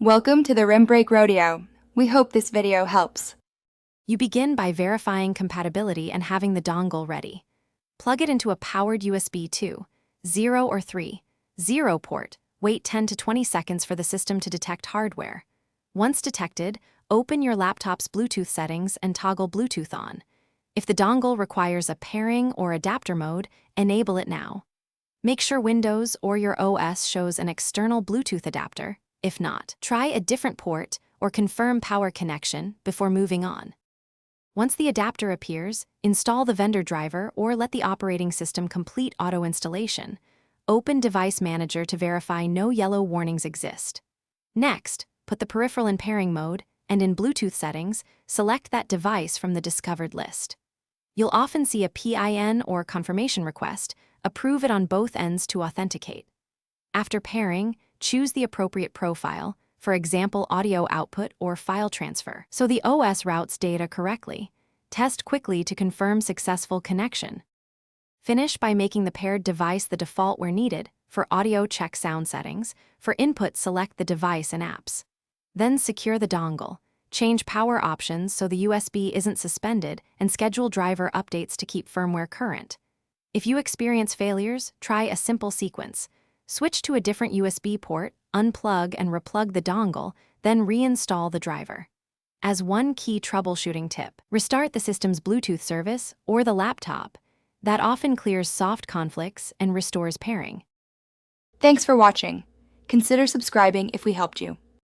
Welcome to the Rim Break Rodeo. We hope this video helps. You begin by verifying compatibility and having the dongle ready. Plug it into a powered USB 2, 0 or 3, 0 port. Wait 10 to 20 seconds for the system to detect hardware. Once detected, open your laptop's Bluetooth settings and toggle Bluetooth on. If the dongle requires a pairing or adapter mode, enable it now. Make sure Windows or your OS shows an external Bluetooth adapter. If not, try a different port or confirm power connection before moving on. Once the adapter appears, install the vendor driver or let the operating system complete auto installation. Open Device Manager to verify no yellow warnings exist. Next, put the peripheral in pairing mode, and in Bluetooth settings, select that device from the discovered list. You'll often see a PIN or confirmation request. Approve it on both ends to authenticate. After pairing, choose the appropriate profile, for example audio output or file transfer, so the OS routes data correctly. Test quickly to confirm successful connection. Finish by making the paired device the default where needed. For audio, check sound settings. For input, select the device and apps. Then secure the dongle. Change power options so the USB isn't suspended, and schedule driver updates to keep firmware current. If you experience failures, try a simple sequence. Switch to a different USB port, unplug and replug the dongle, then reinstall the driver. As one key troubleshooting tip, restart the system's Bluetooth service or the laptop. That often clears soft conflicts and restores pairing. Thanks for watching. Consider subscribing if we helped you.